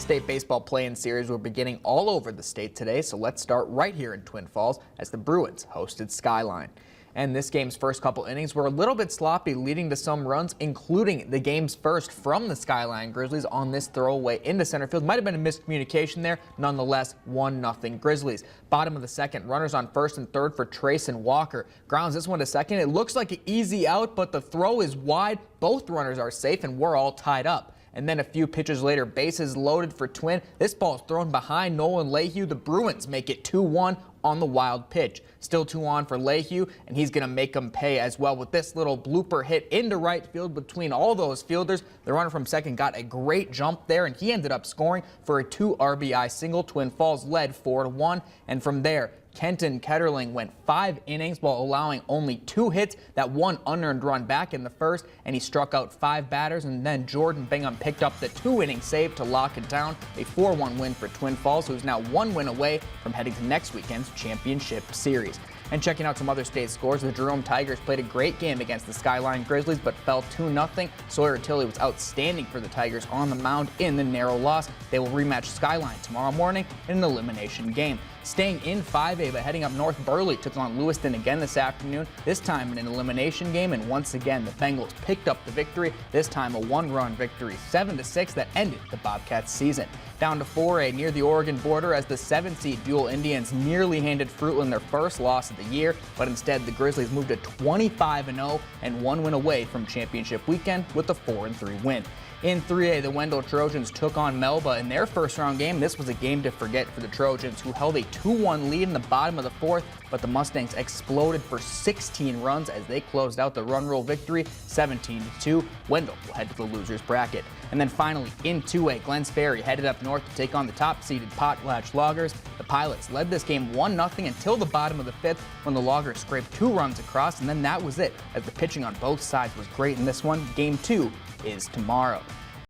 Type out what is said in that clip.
State baseball play-in series were beginning all over the state today, so let's start right here in Twin Falls as the Bruins hosted Skyline. And this game's first couple innings were a little bit sloppy, leading to some runs, including the game's first from the Skyline Grizzlies on this throwaway into center field. Might have been a miscommunication there. Nonetheless, 1-0 Grizzlies. Bottom of the second, runners on first and third for Trace and Walker. Grounds this one to second. It looks like an easy out, but the throw is wide. Both runners are safe, and we're all tied up. And then a few pitches later, bases loaded for Twin. This ball is thrown behind Nolan Lehue. The Bruins make it 2-1 on the wild pitch. Still 2 on for Lehue, and he's going to make them pay as well with this little blooper hit into right field between all those fielders. The runner from second got a great jump there, and he ended up scoring for a 2 RBI single. Twin Falls led 4-1, and from there, Kenton Ketterling went 5 innings while allowing only 2 hits, that 1 unearned run back in the first, and he struck out 5 batters. And then Jordan Bingham picked up the 2-inning save to lock it down. A 4-1 win for Twin Falls, who's now 1 win away from heading to next weekend's championship series. And checking out some other state scores, the Jerome Tigers played a great game against the Skyline Grizzlies, but fell 2-0. Sawyer Tilley was outstanding for the Tigers on the mound in the narrow loss. They will rematch Skyline tomorrow morning in an elimination game. Staying in 5A, but heading up north, Burley took on Lewiston again this afternoon, this time in an elimination game, and once again the Bengals picked up the victory, this time a 1-run victory, 7-6, that ended the Bobcats season. Down to 4A near the Oregon border as the 7-seed Buell Indians nearly handed Fruitland their first loss of the year, but instead the Grizzlies moved to 25-0 and 1 win away from championship weekend with a 4-3 win. In 3A, the Wendell Trojans took on Melba in their first-round game. This was a game to forget for the Trojans, who held a 2-1 lead in the bottom of the fourth, but the Mustangs exploded for 16 runs as they closed out the run rule victory 17-2. Wendell will head to the losers bracket. And then finally, in 2A, Glens Ferry headed up north to take on the top-seeded Potlatch Loggers. The Pilots led this game 1-0 until the bottom of the fifth when the Loggers scraped 2 runs across, and then that was it, as the pitching on both sides was great in this one. Game 2 is tomorrow.